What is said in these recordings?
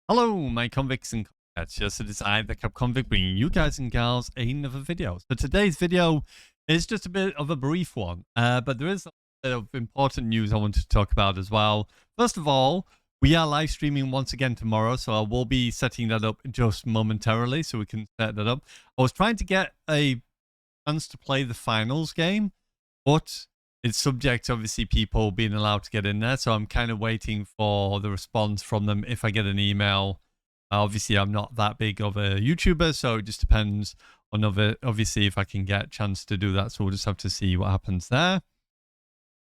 Hello, my convicts and convicts. Yes, it is I, the Convict, bringing you guys and gals another video. So today's video is just a bit of a brief one, but there is a bit of important news I wanted to talk about as well. First of all, we are live streaming once again tomorrow, so I will be setting that up just momentarily so we can set that up. I was trying to get a chance to play the finals game, but it's subject to obviously people being allowed to get in there. So I'm kind of waiting for the response from them if I get an email. Obviously, I'm not that big of a YouTuber, so it just depends on obviously if I can get a chance to do that. So we'll just have to see what happens there.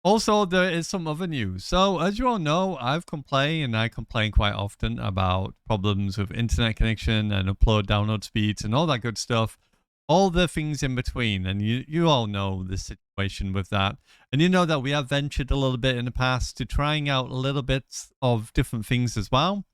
Also, there is some other news. So as you all know, I've complained, and I complain quite often about problems with internet connection and download speeds and all that good stuff, all the things in between. And you all know the situation with that. And you know that we have ventured a little bit in the past to trying out a little bit of different things as well,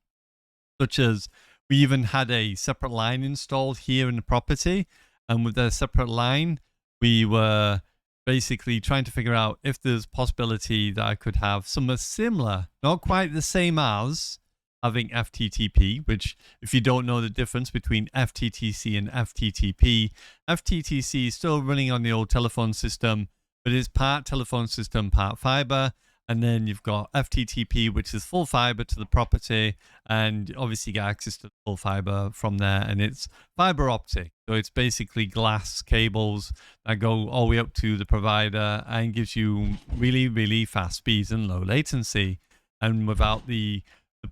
such as we even had a separate line installed here in the property. And with the separate line, we were basically trying to figure out if there's possibility that I could have something similar, not quite the same as having FTTP, which if you don't know the difference between FTTC and FTTP, FTTC is still running on the old telephone system, but it's part telephone system, part fiber. And then you've got FTTP, which is full fiber to the property, and obviously get access to the full fiber from there. And it's fiber optic. So it's basically glass cables that go all the way up to the provider and gives you really, really fast speeds and low latency. And without the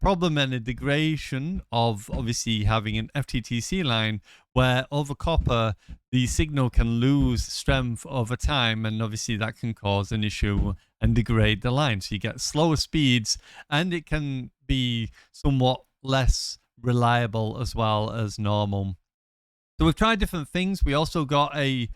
problem and the degradation of obviously having an FTTC line where over copper, the signal can lose strength over time. And obviously that can cause an issue and degrade the line. So you get slower speeds and it can be somewhat less reliable as well as normal. So we've tried different things. We also got a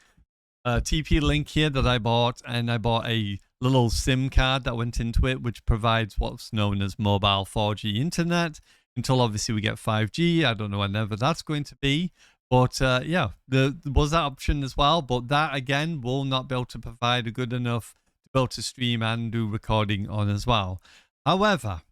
TP-Link here that I bought, and I bought a little SIM card that went into it, which provides what's known as mobile 4G internet until obviously we get 5G. I don't know whenever that's going to be. But yeah, there was that option as well. But that, again, will not be able to provide a good enough to be able to stream and do recording on as well. However,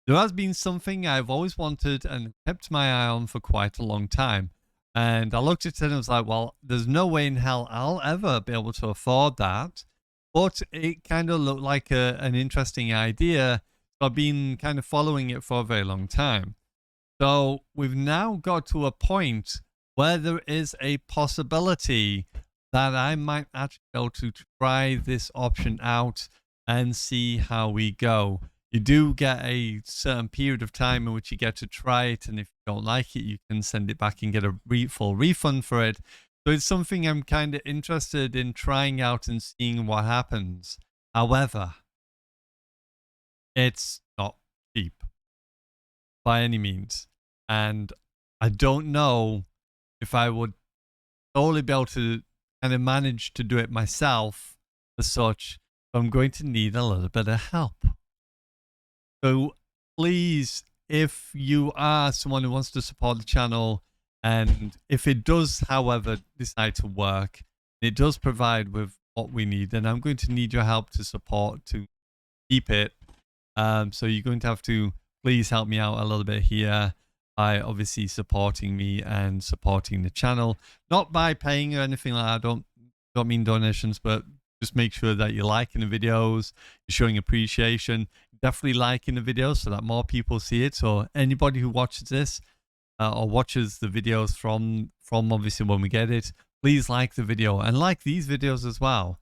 there has been something I've always wanted and kept my eye on for quite a long time. And I looked at it and I was like, well, there's no way in hell I'll ever be able to afford that. But it kind of looked like an interesting idea. So I've been kind of following it for a very long time. So we've now got to a point where there is a possibility that I might actually be able to try this option out and see how we go. You do get a certain period of time in which you get to try it, and if you don't like it, you can send it back and get a full refund for it. So it's something I'm kind of interested in trying out and seeing what happens. However, it's not cheap by any means, and I don't know if I would solely be able to kind of manage to do it myself as such. So I'm going to need a little bit of help. So please, if you are someone who wants to support the channel, and if it does, however, decide to work, it does provide with what we need, then I'm going to need your help to support to keep it. So you're going to have to please help me out a little bit here by obviously supporting me and supporting the channel. Not by paying or anything like that. I don't mean donations, but just make sure that you're liking the videos, you're showing appreciation, definitely liking the videos so that more people see it. So anybody who watches this or watches the videos from obviously when we get it, please like the video and like these videos as well.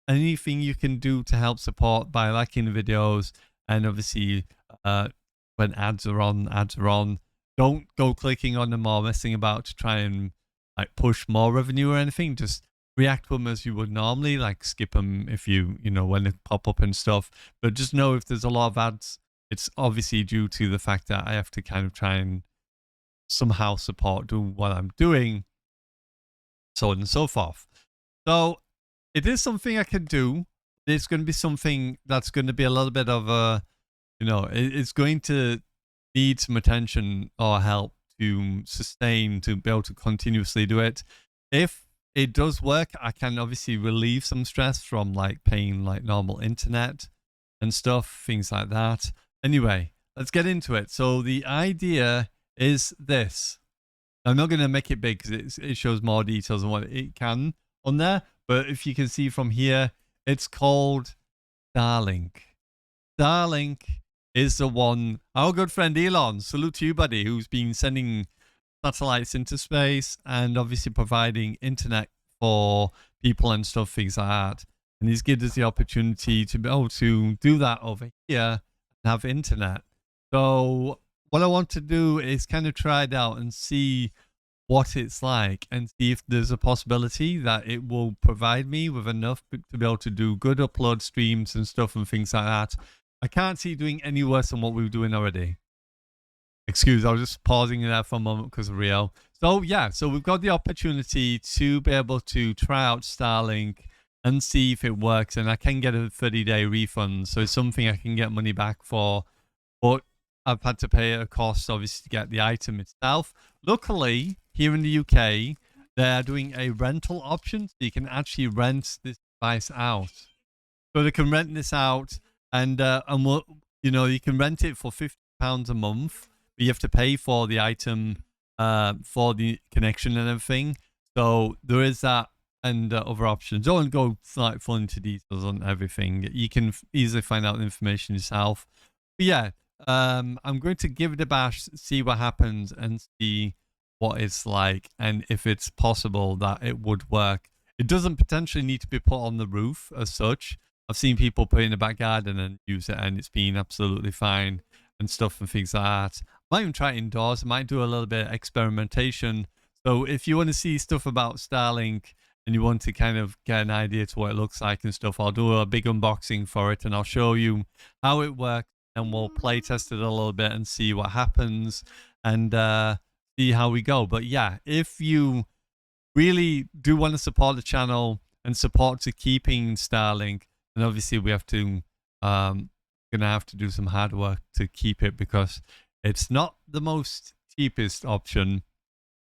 Anything you can do to help support by liking the videos, and obviously when ads are on, don't go clicking on them or messing about to try and like push more revenue or anything. Just react to them as you would normally, like skip them if you know when they pop up and stuff. But just know if there's a lot of ads, it's obviously due to the fact that I have to kind of try and somehow do what I'm doing, so on and so forth. So it is something I can do. It's going to be something that's going to be a little bit of a, it's going to need some attention or help to sustain, to be able to continuously do it. If it does work, I can obviously relieve some stress from like paying like normal internet and stuff, things like that. Anyway, let's get into it. So the idea is this. I'm not going to make it big because it shows more details than what it can on there. But if you can see from here, it's called StarLink. StarLink is the one, our good friend Elon, salute to you, buddy, who's been sending satellites into space and obviously providing internet for people and stuff, things like that. And he's given us the opportunity to be able to do that over here and have internet. So what I want to do is kind of try it out and see what it's like and see if there's a possibility that it will provide me with enough to be able to do good upload streams and stuff and things like that. I can't see doing any worse than what we were doing already. Excuse, I was just pausing there for a moment because of Rio. So yeah, so we've got the opportunity to be able to try out StarLink and see if it works, and I can get a 30-day refund. So it's something I can get money back for, but I've had to pay a cost obviously to get the item itself. Luckily, here in the UK, they're doing a rental option, so you can actually rent this device out. So they can rent this out, and what, you know, you can rent it for £50 a month. But you have to pay for the item, for the connection and everything. So there is that and other options. Don't go like full into details on everything. You can easily find out the information yourself. But yeah, I'm going to give it a bash, see what happens, and see what it's like, and if it's possible that it would work. It doesn't potentially need to be put on the roof as such. I've seen people put it in the back garden and use it, and it's been absolutely fine and stuff and things like that. I might even try it indoors. I might do a little bit of experimentation. So if you want to see stuff about StarLink and you want to kind of get an idea to what it looks like and stuff, I'll do a big unboxing for it and I'll show you how it works, and we'll play test it a little bit and see what happens and see how we go. But yeah, if you really do want to support the channel and support to keeping StarLink, then obviously we have to gonna have to do some hard work to keep it, because it's not the most cheapest option.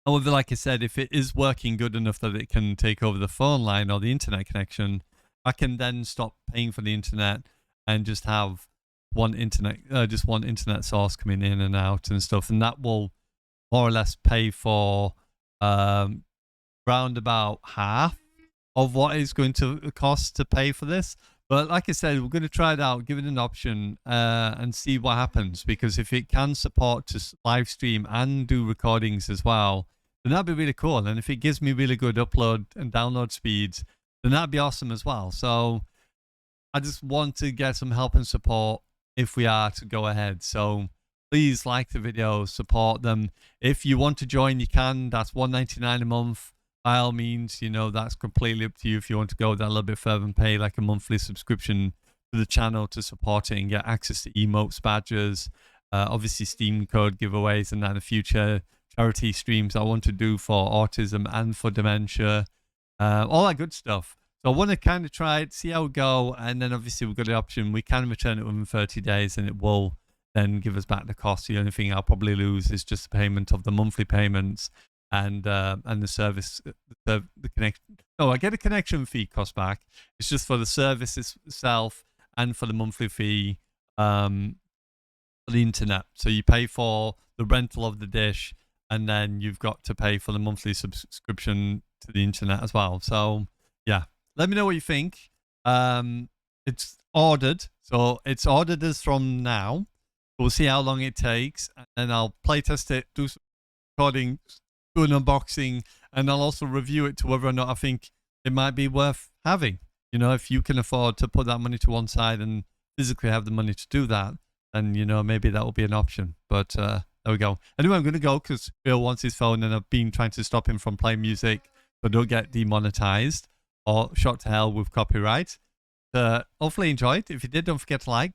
However, like I said, if it is working good enough that it can take over the phone line or the internet connection, I can then stop paying for the internet and just have one internet source coming in and out and stuff, and that will more or less pay for round about half of what it's going to cost to pay for this. But like I said, we're going to try it out, give it an option, and see what happens. Because if it can support to live stream and do recordings as well, then that'd be really cool. And if it gives me really good upload and download speeds, then that'd be awesome as well. So I just want to get some help and support if we are to go ahead. So please like the video, support them. If you want to join, you can. That's $1.99 a month. By all means, you know, that's completely up to you if you want to go that a little bit further and pay like a monthly subscription to the channel to support it and get access to emotes, badges, obviously Steam code giveaways, and then the future charity streams I want to do for autism and for dementia, all that good stuff. So I want to kind of try it, see how we go, and then obviously we've got the option. We can return it within 30 days and it will then give us back the cost. The only thing I'll probably lose is just the payment of the monthly payments and the service, the connection. Oh, I get a connection fee cost back. It's just for the service itself and for the monthly fee for the internet. So you pay for the rental of the dish, and then you've got to pay for the monthly subscription to the internet as well. So yeah, let me know what you think. It's ordered, so it's ordered as from now. We'll see how long it takes, and then I'll play test it, do some recording, do an unboxing, and I'll also review it to whether or not I think it might be worth having. You know, if you can afford to put that money to one side and physically have the money to do that, then, you know, maybe that will be an option. But there we go. Anyway, I'm going to go because Bill wants his phone, and I've been trying to stop him from playing music so don't get demonetized or shot to hell with copyright. Hopefully you enjoyed. If you did, don't forget to like.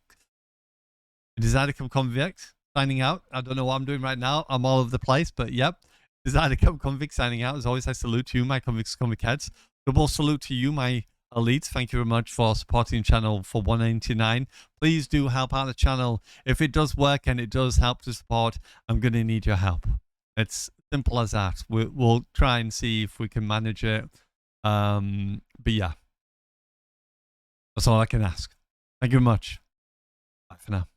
It is Convict signing out. I don't know what I'm doing right now. I'm all over the place, but yep. This is Convict signing out. As always, I salute to you, my convicts, convict heads. Double salute to you, my elites. Thank you very much for supporting the channel for $1.99. Please do help out the channel. If it does work and it does help to support, I'm going to need your help. It's simple as that. We'll try and see if we can manage it. But yeah, that's all I can ask. Thank you very much. Bye for now.